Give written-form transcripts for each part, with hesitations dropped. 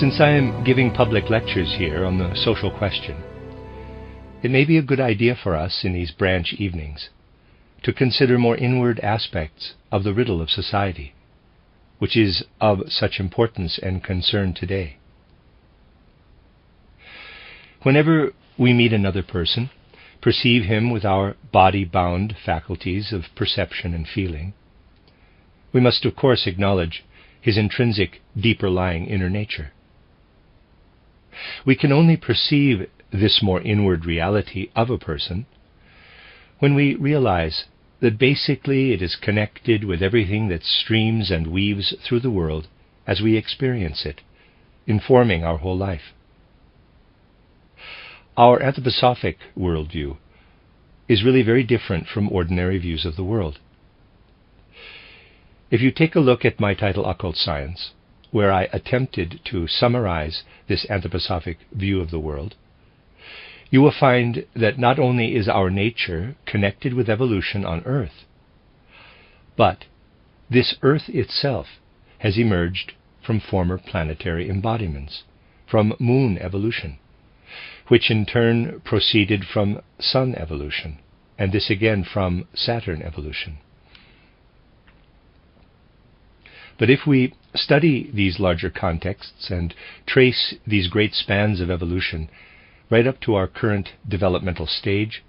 Since I am giving public lectures here on the social question, it may be a good idea for us in these branch evenings to consider more inward aspects of the riddle of society, which is of such importance and concern today. Whenever we meet another person, perceive him with our body-bound faculties of perception and feeling, we must of course acknowledge his intrinsic, deeper-lying inner nature. We can only perceive this more inward reality of a person when we realize that basically it is connected with everything that streams and weaves through the world as we experience it, informing our whole life. Our anthroposophic worldview is really very different from ordinary views of the world. If you take a look at my title, Occult Science, where I attempted to summarize this anthroposophic view of the world, you will find that not only is our nature connected with evolution on Earth, but this Earth itself has emerged from former planetary embodiments, from moon evolution, which in turn proceeded from sun evolution, and this again from Saturn evolution. But if we study these larger contexts and trace these great spans of evolution right up to our current developmental stage,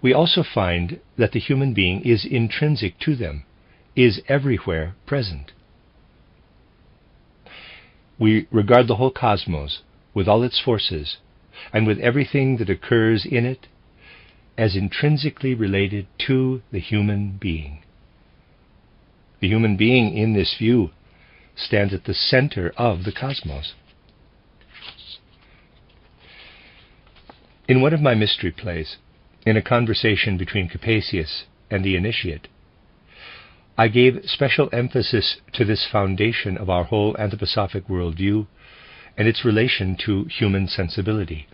we also find that the human being is intrinsic to them, is everywhere present. We regard the whole cosmos, with all its forces, and with everything that occurs in it, as intrinsically related to the human being. The human being in this view stands at the center of the cosmos. In one of my mystery plays, in a conversation between Capasius and the initiate, I gave special emphasis to this foundation of our whole anthroposophic worldview and its relation to human sensibility.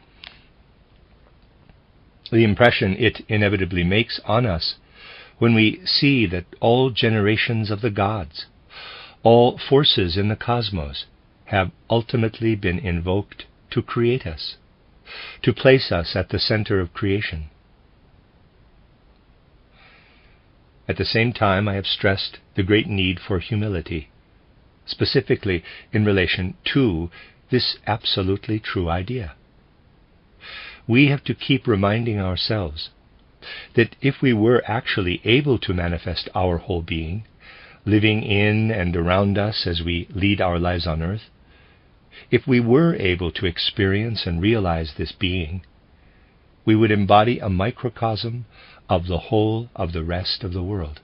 The impression it inevitably makes on us when we see that all generations of the gods, all forces in the cosmos, have ultimately been invoked to create us, to place us at the center of creation. At the same time, I have stressed the great need for humility, specifically in relation to this absolutely true idea. We have to keep reminding ourselves that if we were actually able to manifest our whole being, living in and around us as we lead our lives on earth, if we were able to experience and realize this being, we would embody a microcosm of the whole of the rest of the world.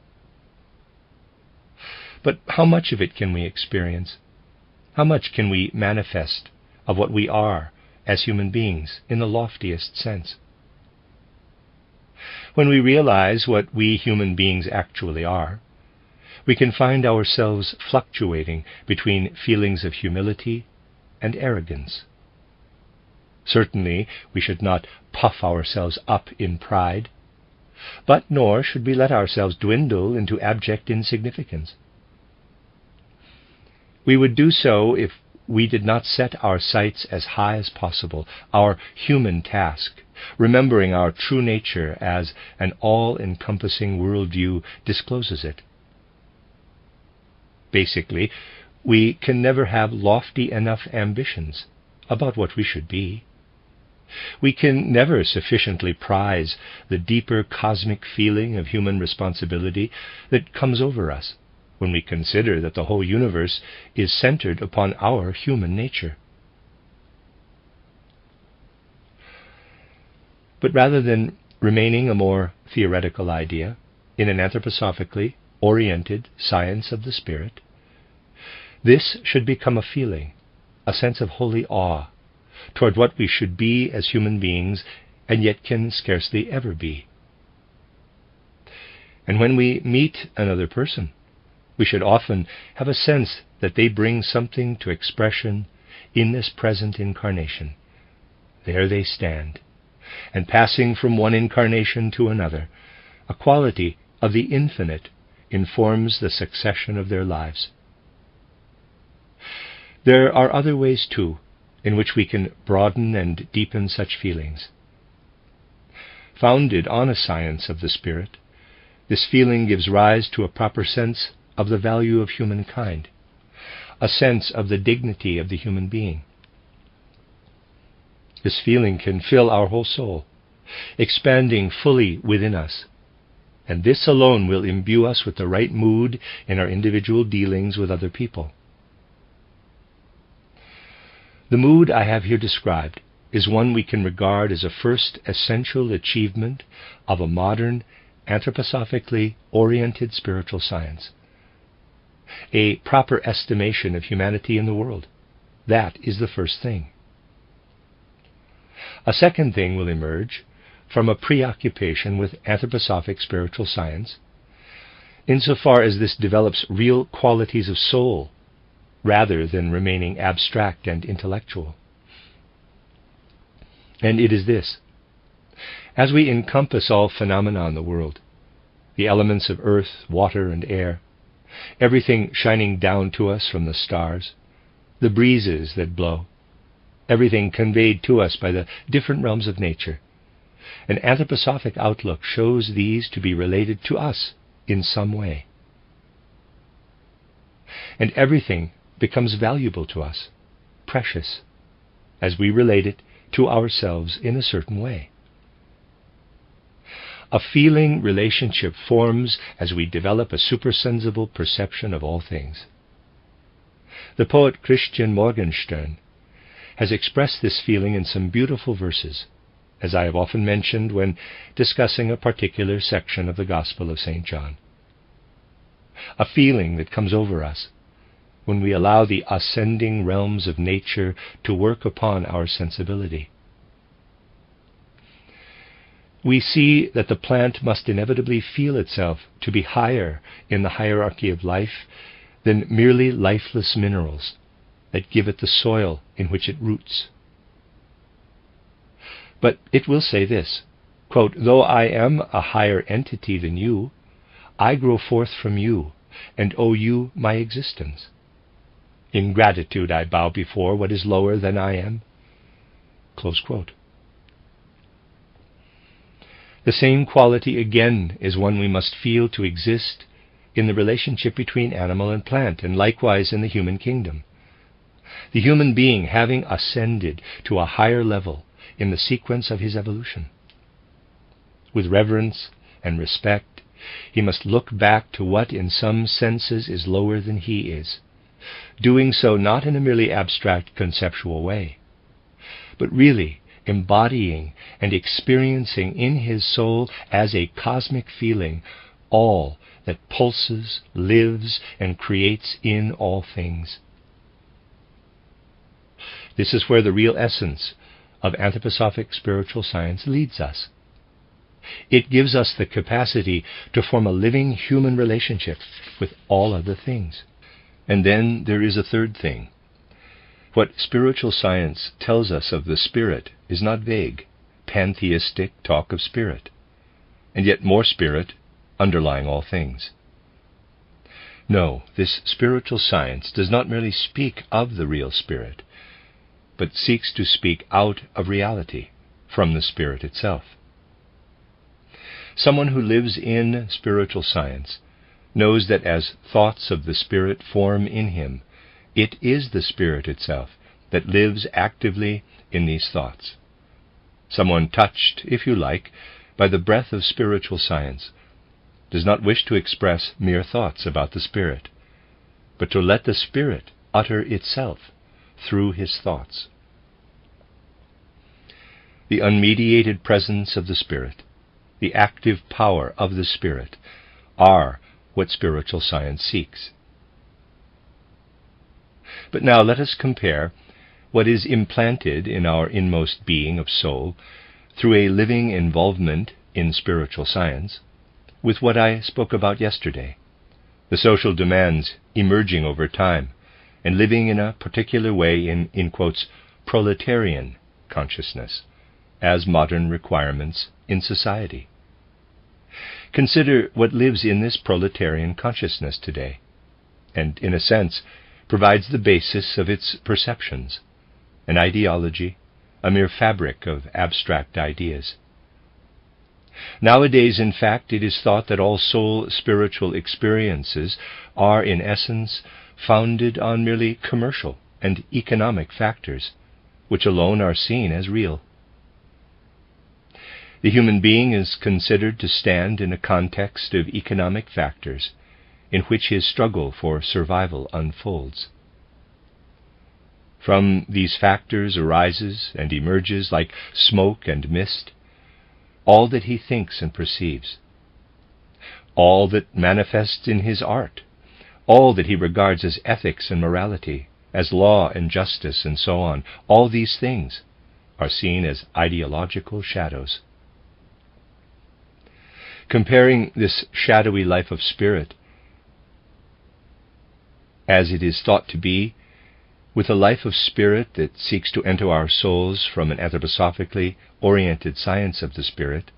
But how much of it can we experience? How much can we manifest of what we are as human beings in the loftiest sense? When we realize what we human beings actually are, we can find ourselves fluctuating between feelings of humility and arrogance. Certainly, we should not puff ourselves up in pride, but nor should we let ourselves dwindle into abject insignificance. We would do so if we did not set our sights as high as possible, our human task, remembering our true nature as an all-encompassing worldview discloses it. Basically, we can never have lofty enough ambitions about what we should be. We can never sufficiently prize the deeper cosmic feeling of human responsibility that comes over us when we consider that the whole universe is centered upon our human nature. But rather than remaining a more theoretical idea in an anthroposophically oriented science of the spirit, this should become a feeling, a sense of holy awe toward what we should be as human beings and yet can scarcely ever be. And when we meet another person, we should often have a sense that they bring something to expression in this present incarnation. There they stand, and passing from one incarnation to another, a quality of the infinite informs the succession of their lives. There are other ways, too, in which we can broaden and deepen such feelings. Founded on a science of the spirit, this feeling gives rise to a proper sense of the value of humankind, a sense of the dignity of the human being. This feeling can fill our whole soul, expanding fully within us, and this alone will imbue us with the right mood in our individual dealings with other people. The mood I have here described is one we can regard as a first essential achievement of a modern, anthroposophically oriented spiritual science. A proper estimation of humanity in the world. That is the first thing. A second thing will emerge from a preoccupation with anthroposophic spiritual science, insofar as this develops real qualities of soul, rather than remaining abstract and intellectual. And it is this: as we encompass all phenomena in the world, the elements of earth, water, and air, everything shining down to us from the stars, the breezes that blow, everything conveyed to us by the different realms of nature, an anthroposophic outlook shows these to be related to us in some way. And everything becomes valuable to us, precious, as we relate it to ourselves in a certain way. A feeling relationship forms as we develop a supersensible perception of all things. The poet Christian Morgenstern has expressed this feeling in some beautiful verses, as I have often mentioned when discussing a particular section of the Gospel of St. John. A feeling that comes over us when we allow the ascending realms of nature to work upon our sensibility. We see that the plant must inevitably feel itself to be higher in the hierarchy of life than merely lifeless minerals that give it the soil in which it roots. But it will say this, quote, "Though I am a higher entity than you, I grow forth from you and owe you my existence. In gratitude I bow before what is lower than I am." Close quote. The same quality again is one we must feel to exist in the relationship between animal and plant, and likewise in the human kingdom. The human being having ascended to a higher level in the sequence of his evolution. With reverence and respect, he must look back to what in some senses is lower than he is, doing so not in a merely abstract conceptual way, but really embodying and experiencing in his soul as a cosmic feeling all that pulses, lives, and creates in all things. This is where the real essence of anthroposophic spiritual science leads us. It gives us the capacity to form a living human relationship with all other things. And then there is a third thing. What spiritual science tells us of the spirit is not vague, pantheistic talk of spirit, and yet more spirit underlying all things. No, this spiritual science does not merely speak of the real spirit, but seeks to speak out of reality from the spirit itself. Someone who lives in spiritual science knows that as thoughts of the spirit form in him, it is the spirit itself that lives actively in these thoughts. Someone touched, if you like, by the breath of spiritual science does not wish to express mere thoughts about the spirit, but to let the spirit utter itself through his thoughts. The unmediated presence of the spirit, the active power of the spirit, are what spiritual science seeks. But now let us compare what is implanted in our inmost being of soul through a living involvement in spiritual science with what I spoke about yesterday, the social demands emerging over time and living in a particular way in quotes, proletarian consciousness as modern requirements in society. Consider what lives in this proletarian consciousness today, and in a sense provides the basis of its perceptions, an ideology, a mere fabric of abstract ideas. Nowadays, in fact, it is thought that all soul spiritual experiences are, in essence, founded on merely commercial and economic factors, which alone are seen as real. The human being is considered to stand in a context of economic factors in which his struggle for survival unfolds. From these factors arises and emerges, like smoke and mist, all that he thinks and perceives, all that manifests in his art, all that he regards as ethics and morality, as law and justice and so on. All these things are seen as ideological shadows. Comparing this shadowy life of spirit, as it is thought to be, with a life of spirit that seeks to enter our souls from an anthroposophically oriented science of the spirit,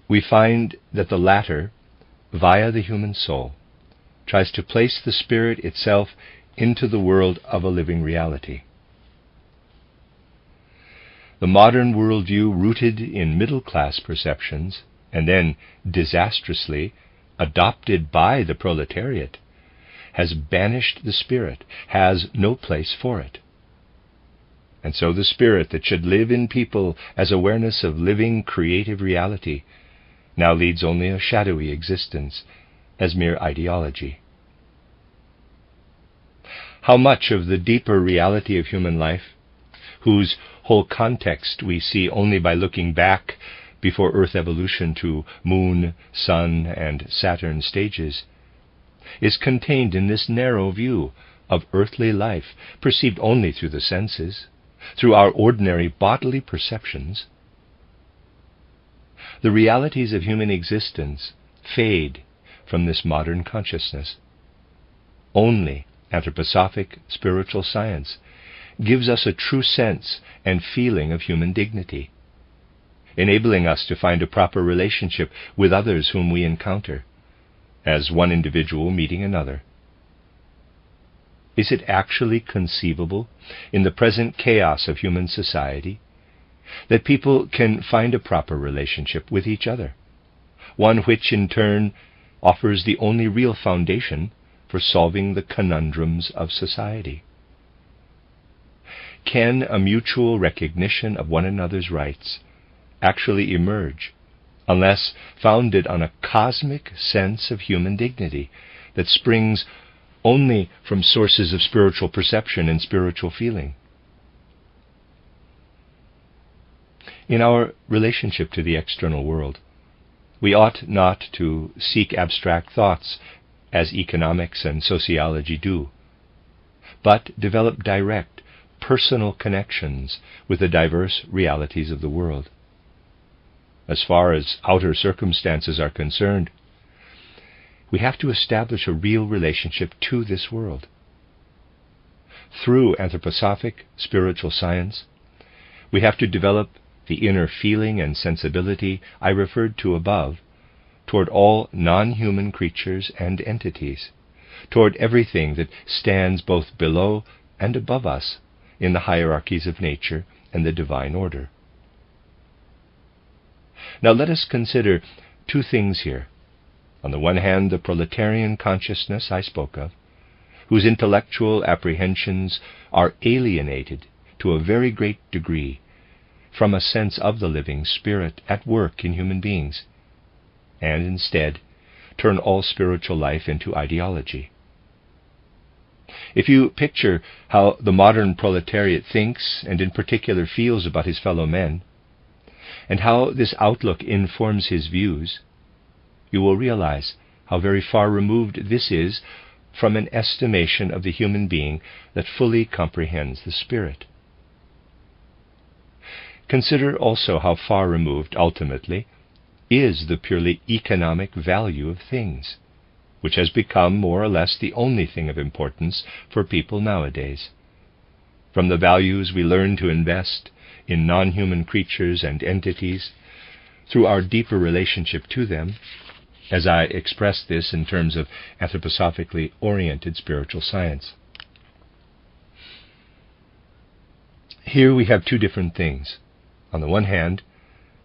we find that the latter, via the human soul, tries to place the spirit itself into the world of a living reality. The modern worldview, rooted in middle-class perceptions, and then disastrously adopted by the proletariat, has banished the spirit, has no place for it. And so the spirit that should live in people as awareness of living creative reality now leads only a shadowy existence as mere ideology. How much of the deeper reality of human life, whose whole context we see only by looking back before Earth evolution to Moon, Sun, and Saturn stages, is contained in this narrow view of earthly life, perceived only through the senses, through our ordinary bodily perceptions? The realities of human existence fade from this modern consciousness. Only anthroposophic spiritual science gives us a true sense and feeling of human dignity, enabling us to find a proper relationship with others whom we encounter, as one individual meeting another. Is it actually conceivable, in the present chaos of human society, that people can find a proper relationship with each other, one which in turn offers the only real foundation for solving the conundrums of society? Can a mutual recognition of one another's rights actually emerge unless founded on a cosmic sense of human dignity that springs only from sources of spiritual perception and spiritual feeling? In our relationship to the external world, we ought not to seek abstract thoughts as economics and sociology do, but develop direct, personal connections with the diverse realities of the world. As far as outer circumstances are concerned, we have to establish a real relationship to this world. Through anthroposophic spiritual science, we have to develop the inner feeling and sensibility I referred to above toward all non-human creatures and entities, toward everything that stands both below and above us in the hierarchies of nature and the divine order. Now let us consider two things here. On the one hand, the proletarian consciousness I spoke of, whose intellectual apprehensions are alienated to a very great degree from a sense of the living spirit at work in human beings, and instead turn all spiritual life into ideology. If you picture how the modern proletariat thinks, and in particular feels about his fellow men, and how this outlook informs his views, you will realize how very far removed this is from an estimation of the human being that fully comprehends the spirit. Consider also how far removed, ultimately, is the purely economic value of things, which has become more or less the only thing of importance for people nowadays. From the values we learn to invest in non-human creatures and entities, through our deeper relationship to them, as I express this in terms of anthroposophically oriented spiritual science. Here we have two different things. On the one hand,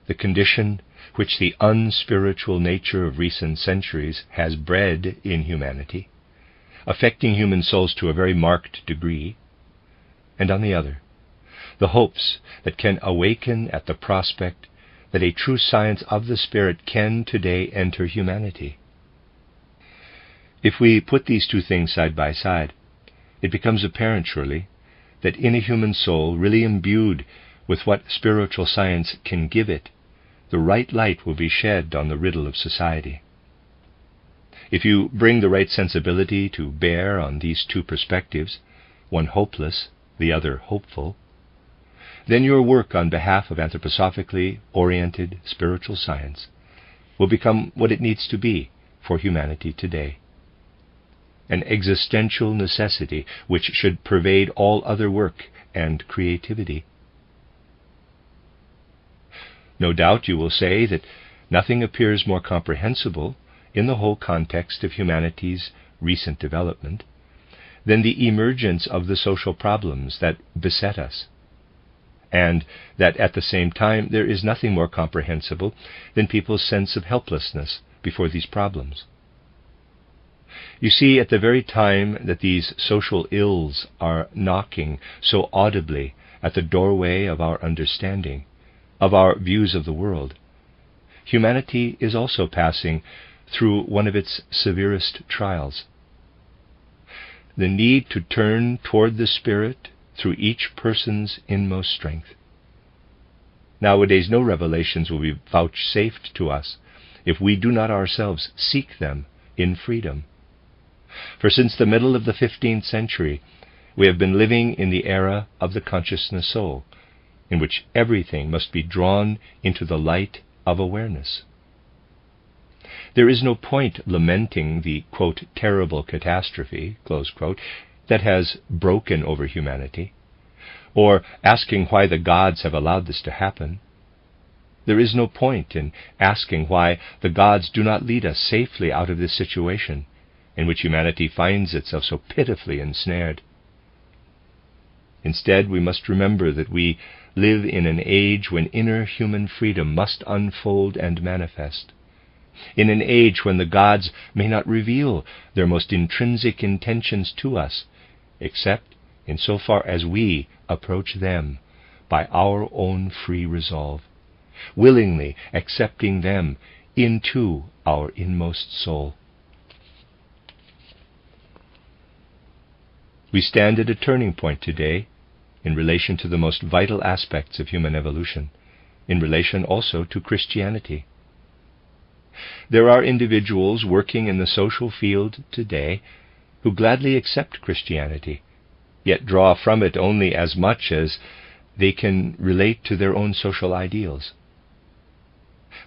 the condition which the unspiritual nature of recent centuries has bred in humanity, affecting human souls to a very marked degree, and on the other, the hopes that can awaken at the prospect that a true science of the Spirit can today enter humanity. If we put these two things side by side, it becomes apparent, surely, that in a human soul really imbued with what spiritual science can give it, the right light will be shed on the riddle of society. If you bring the right sensibility to bear on these two perspectives, one hopeless, the other hopeful, then your work on behalf of anthroposophically oriented spiritual science will become what it needs to be for humanity today. An existential necessity which should pervade all other work and creativity. No doubt you will say that nothing appears more comprehensible in the whole context of humanity's recent development than the emergence of the social problems that beset us, and that at the same time there is nothing more comprehensible than people's sense of helplessness before these problems. You see, at the very time that these social ills are knocking so audibly at the doorway of our understanding, of our views of the world, humanity is also passing through one of its severest trials. The need to turn toward the Spirit through each person's inmost strength. Nowadays, no revelations will be vouchsafed to us if we do not ourselves seek them in freedom. For since the middle of the 15th century, we have been living in the era of the consciousness soul, in which everything must be drawn into the light of awareness. There is no point lamenting the, quote, terrible catastrophe, close quote, that has broken over humanity, or asking why the gods have allowed this to happen. There is no point in asking why the gods do not lead us safely out of this situation in which humanity finds itself so pitifully ensnared. Instead, we must remember that we live in an age when inner human freedom must unfold and manifest, in an age when the gods may not reveal their most intrinsic intentions to us, except in so far as we approach them by our own free resolve, willingly accepting them into our inmost soul. We stand at a turning point today in relation to the most vital aspects of human evolution, in relation also to Christianity. There are individuals working in the social field today who gladly accept Christianity, yet draw from it only as much as they can relate to their own social ideals.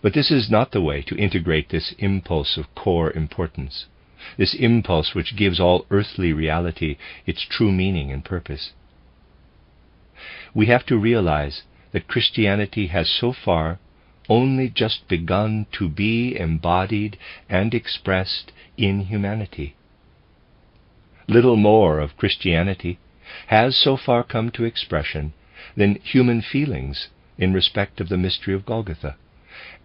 But this is not the way to integrate this impulse of core importance, this impulse which gives all earthly reality its true meaning and purpose. We have to realize that Christianity has so far only just begun to be embodied and expressed in humanity. Little more of Christianity has so far come to expression than human feelings in respect of the mystery of Golgotha,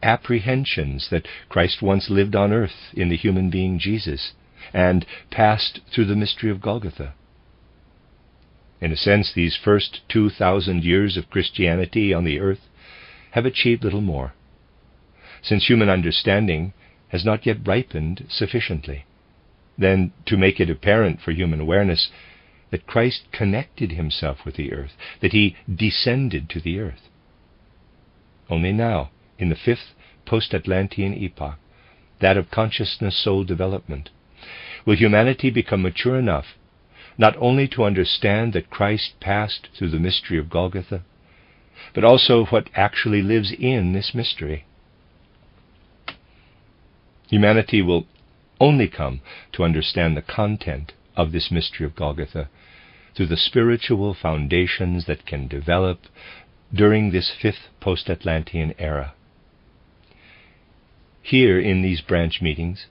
apprehensions that Christ once lived on earth in the human being Jesus, and passed through the mystery of Golgotha. In a sense, these first 2,000 years of Christianity on the earth have achieved little more, since human understanding has not yet ripened sufficiently, than to make it apparent for human awareness that Christ connected himself with the earth, that he descended to the earth. Only now, in the 5th post-Atlantean epoch, that of consciousness soul development, will humanity become mature enough not only to understand that Christ passed through the mystery of Golgotha, but also what actually lives in this mystery. Humanity will only come to understand the content of this mystery of Golgotha through the spiritual foundations that can develop during this 5th post-Atlantean era. Here in these branch meetings,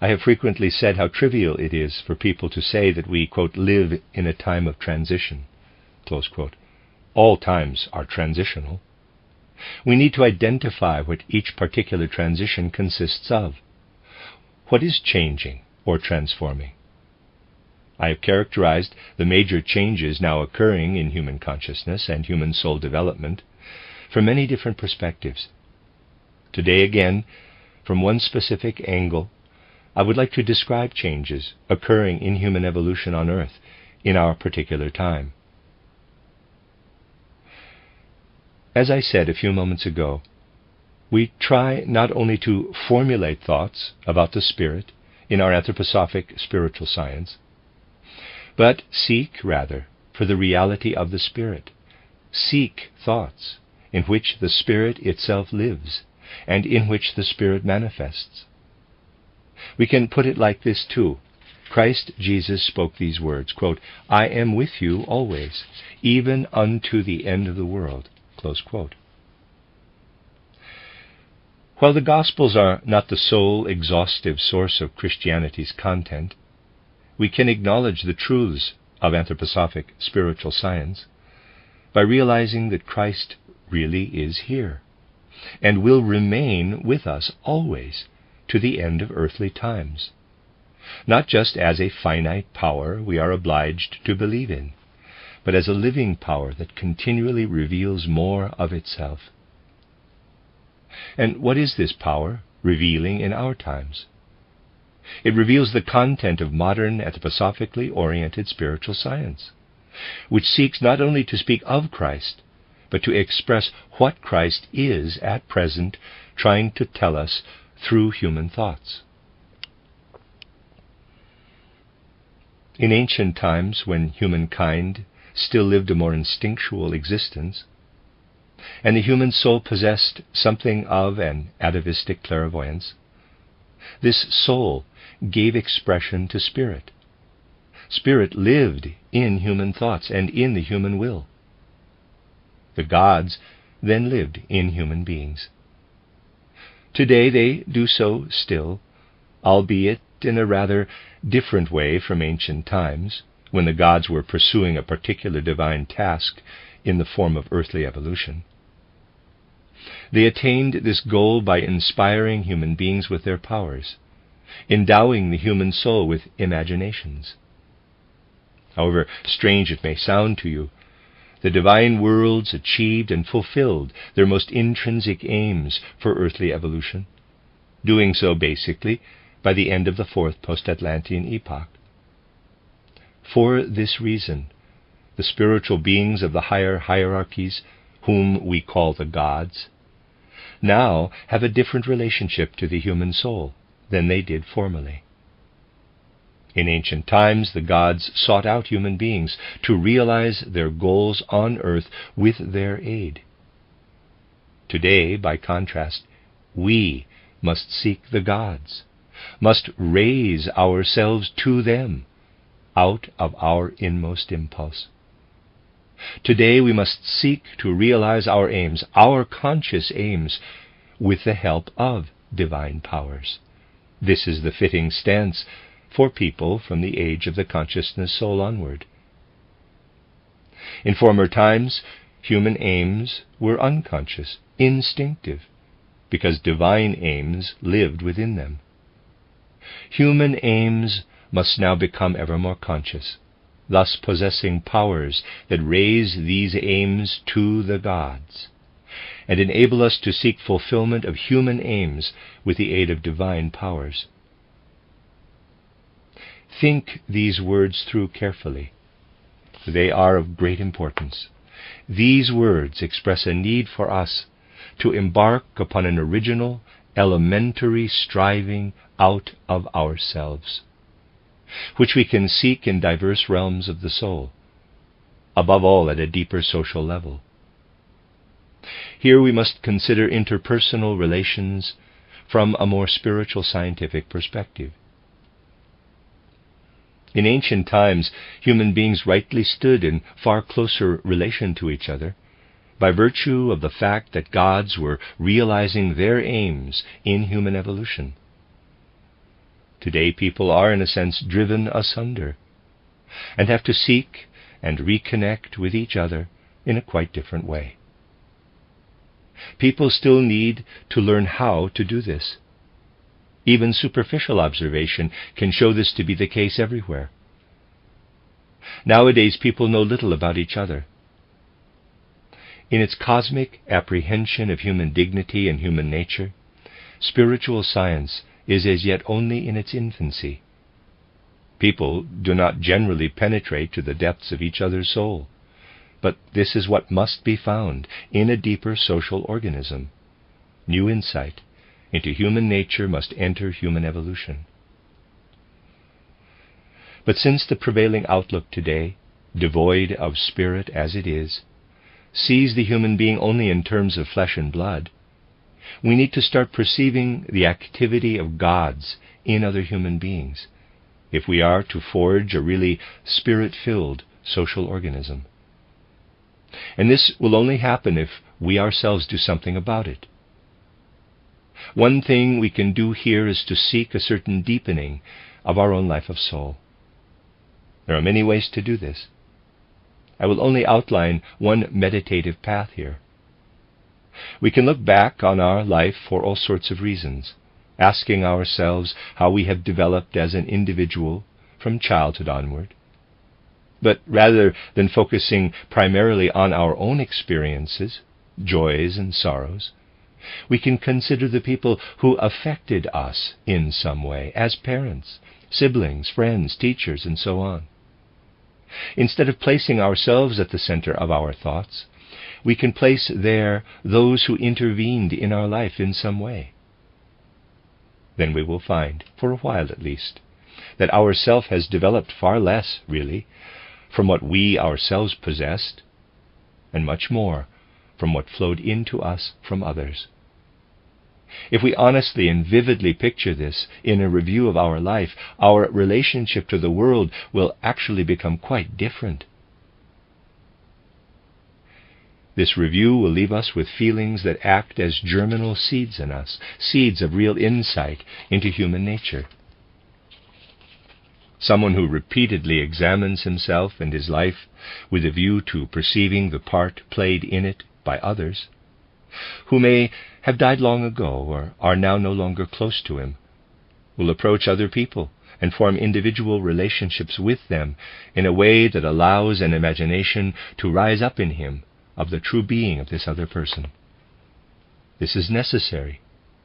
I have frequently said how trivial it is for people to say that we, quote, live in a time of transition, close quote. All times are transitional. We need to identify what each particular transition consists of. What is changing or transforming? I have characterized the major changes now occurring in human consciousness and human soul development from many different perspectives. Today again, from one specific angle, I would like to describe changes occurring in human evolution on Earth in our particular time. As I said a few moments ago, we try not only to formulate thoughts about the spirit in our anthroposophic spiritual science, but seek, rather, for the reality of the spirit. Seek thoughts in which the spirit itself lives and in which the spirit manifests. We can put it like this too. Christ Jesus spoke these words, quote, I am with you always, even unto the end of the world, close quote. While the Gospels are not the sole exhaustive source of Christianity's content, we can acknowledge the truths of anthroposophic spiritual science by realizing that Christ really is here and will remain with us always to the end of earthly times, not just as a finite power we are obliged to believe in, but as a living power that continually reveals more of itself. And what is this power revealing in our times? It reveals the content of modern anthroposophically oriented spiritual science, which seeks not only to speak of Christ, but to express what Christ is at present trying to tell us through human thoughts. In ancient times, when humankind still lived a more instinctual existence, and the human soul possessed something of an atavistic clairvoyance, this soul gave expression to spirit. Spirit lived in human thoughts and in the human will. The gods then lived in human beings. Today they do so still, albeit in a rather different way from ancient times, when the gods were pursuing a particular divine task in the form of earthly evolution. They attained this goal by inspiring human beings with their powers, endowing the human soul with imaginations. However strange it may sound to you, the divine worlds achieved and fulfilled their most intrinsic aims for earthly evolution, doing so basically by the end of the fourth post-Atlantean epoch. For this reason, the spiritual beings of the higher hierarchies, whom we call the gods, now have a different relationship to the human soul than they did formerly. In ancient times, the gods sought out human beings to realize their goals on earth with their aid. Today, by contrast, we must seek the gods, must raise ourselves to them out of our inmost impulse. Today we must seek to realize our aims, our conscious aims, with the help of divine powers. This is the fitting stance for people from the age of the consciousness soul onward. In former times, human aims were unconscious, instinctive, because divine aims lived within them. Human aims must now become ever more conscious, thus possessing powers that raise these aims to the gods, and enable us to seek fulfillment of human aims with the aid of divine powers. Think these words through carefully. They are of great importance. These words express a need for us to embark upon an original, elementary striving out of ourselves, which we can seek in diverse realms of the soul, above all at a deeper social level. Here we must consider interpersonal relations from a more spiritual scientific perspective. In ancient times, human beings rightly stood in far closer relation to each other by virtue of the fact that gods were realizing their aims in human evolution. Today people are, in a sense, driven asunder, and have to seek and reconnect with each other in a quite different way. People still need to learn how to do this. Even superficial observation can show this to be the case everywhere. Nowadays, people know little about each other. In its cosmic apprehension of human dignity and human nature, spiritual science is as yet only in its infancy. People do not generally penetrate to the depths of each other's soul, but this is what must be found in a deeper social organism. New insight into human nature must enter human evolution. But since the prevailing outlook today, devoid of spirit as it is, sees the human being only in terms of flesh and blood, we need to start perceiving the activity of gods in other human beings if we are to forge a really spirit-filled social organism. And this will only happen if we ourselves do something about it. One thing we can do here is to seek a certain deepening of our own life of soul. There are many ways to do this. I will only outline one meditative path here. We can look back on our life for all sorts of reasons, asking ourselves how we have developed as an individual from childhood onward. But rather than focusing primarily on our own experiences, joys and sorrows, we can consider the people who affected us in some way, as parents, siblings, friends, teachers, and so on. Instead of placing ourselves at the center of our thoughts, we can place there those who intervened in our life in some way. Then we will find, for a while at least, that our self has developed far less, really, from what we ourselves possessed, and much more from what flowed into us from others. If we honestly and vividly picture this in a review of our life, our relationship to the world will actually become quite different. This review will leave us with feelings that act as germinal seeds in us, seeds of real insight into human nature. Someone who repeatedly examines himself and his life with a view to perceiving the part played in it by others, who may have died long ago or are now no longer close to him, will approach other people and form individual relationships with them in a way that allows an imagination to rise up in him of the true being of this other person. This is necessary,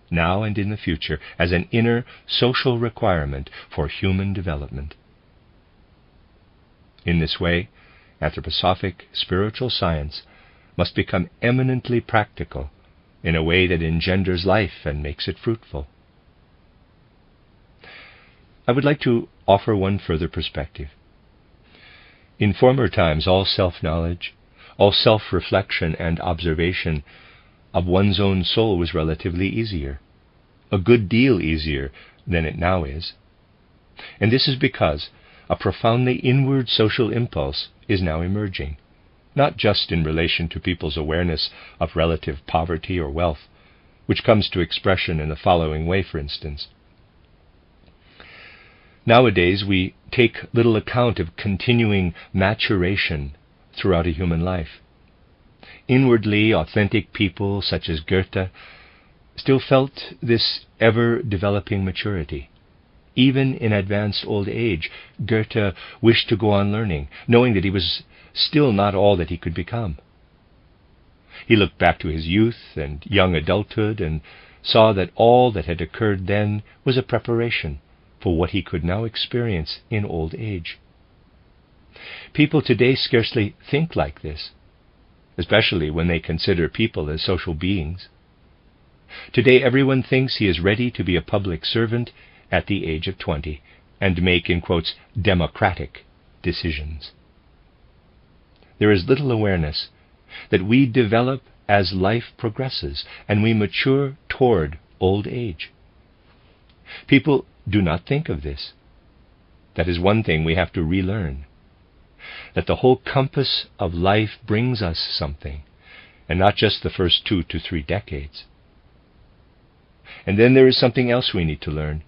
now and in the future, as an inner social requirement for human development. In this way, anthroposophic spiritual science must become eminently practical in a way that engenders life and makes it fruitful. I would like to offer one further perspective. In former times, all self-knowledge, all self-reflection and observation of one's own soul was relatively easier, a good deal easier than it now is. And this is because a profoundly inward social impulse is now emerging, not just in relation to people's awareness of relative poverty or wealth, which comes to expression in the following way, for instance. Nowadays, we take little account of continuing maturation throughout a human life. Inwardly authentic people such as Goethe still felt this ever-developing maturity. Even in advanced old age, Goethe wished to go on learning, knowing that he was still not all that he could become. He looked back to his youth and young adulthood and saw that all that had occurred then was a preparation for what he could now experience in old age. People today scarcely think like this, especially when they consider people as social beings. Today everyone thinks he is ready to be a public servant at the age of 20 and make, in quotes, democratic decisions. There is little awareness that we develop as life progresses and we mature toward old age. People do not think of this. That is one thing we have to relearn. That the whole compass of life brings us something, and not just the first 2 to 3 decades. And then there is something else we need to learn.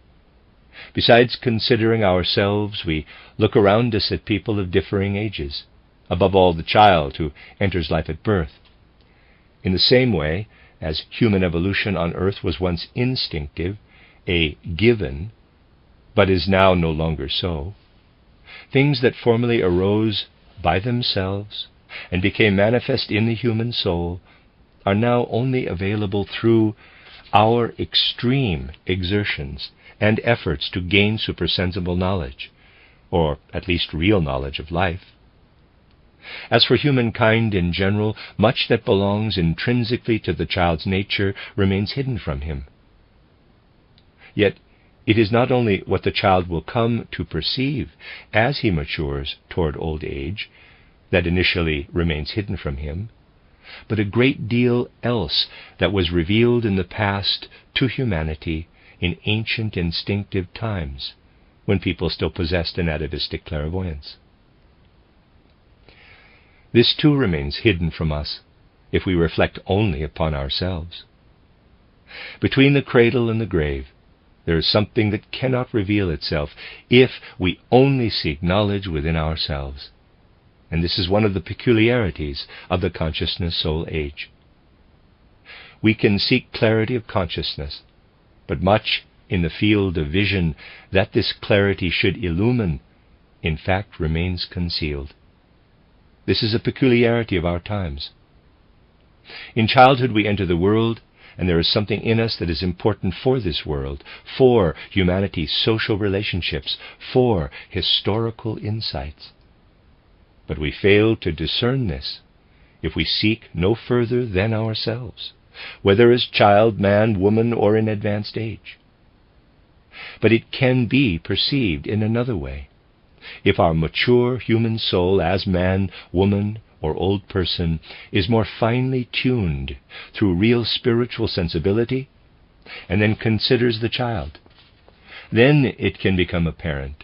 Besides considering ourselves, we look around us at people of differing ages, above all the child who enters life at birth. In the same way as human evolution on earth was once instinctive, a given, but is now no longer so, things that formerly arose by themselves and became manifest in the human soul are now only available through our extreme exertions and efforts to gain supersensible knowledge, or at least real knowledge of life. As for humankind in general, much that belongs intrinsically to the child's nature remains hidden from him. Yet it is not only what the child will come to perceive as he matures toward old age that initially remains hidden from him, but a great deal else that was revealed in the past to humanity in ancient instinctive times, when people still possessed an atavistic clairvoyance. This too remains hidden from us if we reflect only upon ourselves. Between the cradle and the grave, there is something that cannot reveal itself if we only seek knowledge within ourselves. And this is one of the peculiarities of the consciousness soul age. We can seek clarity of consciousness, but much in the field of vision that this clarity should illumine, in fact, remains concealed. This is a peculiarity of our times. In childhood we enter the world, and there is something in us that is important for this world, for humanity's social relationships, for historical insights. But we fail to discern this if we seek no further than ourselves, whether as child, man, woman, or in advanced age. But it can be perceived in another way. If our mature human soul as man, woman, or old person is more finely tuned through real spiritual sensibility, and then considers the child, then it can become apparent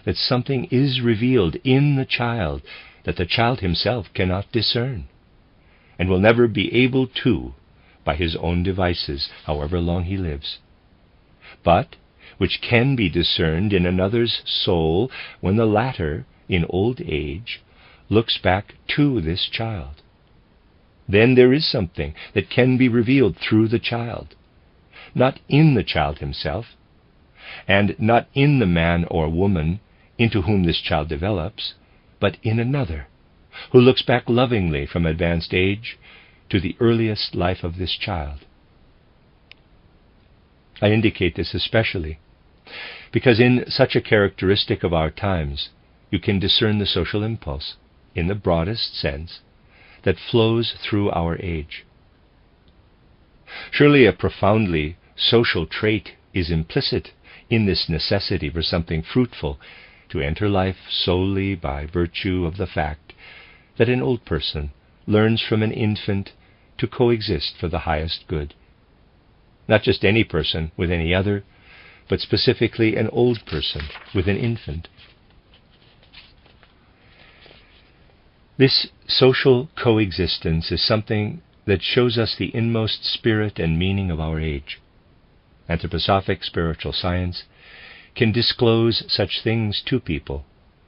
that something is revealed in the child that the child himself cannot discern, and will never be able to by his own devices, however long he lives, but which can be discerned in another's soul when the latter, in old age, looks back to this child. Then there is something that can be revealed through the child, not in the child himself, and not in the man or woman into whom this child develops, but in another, who looks back lovingly from advanced age to the earliest life of this child. I indicate this especially because in such a characteristic of our times, you can discern the social impulse, in the broadest sense, that flows through our age. Surely a profoundly social trait is implicit in this necessity for something fruitful to enter life solely by virtue of the fact that an old person learns from an infant to coexist for the highest good. Not just any person with any other, but specifically an old person with an infant. This social coexistence is something that shows us the inmost spirit and meaning of our age. Anthroposophic spiritual science can disclose such things to people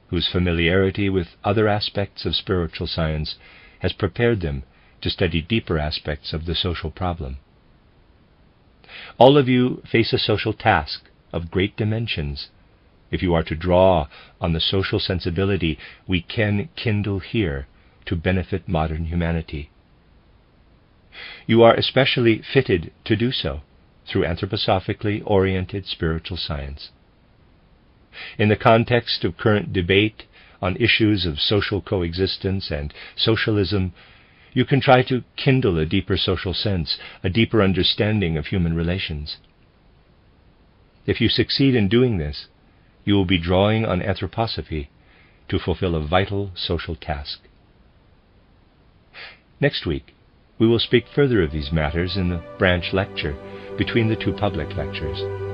whose familiarity with other aspects of spiritual science has prepared them to study deeper aspects of the social problem. All of you face a social task of great dimensions if you are to draw on the social sensibility we can kindle here to benefit modern humanity. You are especially fitted to do so through anthroposophically oriented spiritual science. In the context of current debate on issues of social coexistence and socialism, you can try to kindle a deeper social sense, a deeper understanding of human relations. If you succeed in doing this, you will be drawing on anthroposophy to fulfill a vital social task. Next week, we will speak further of these matters in the branch lecture between the two public lectures.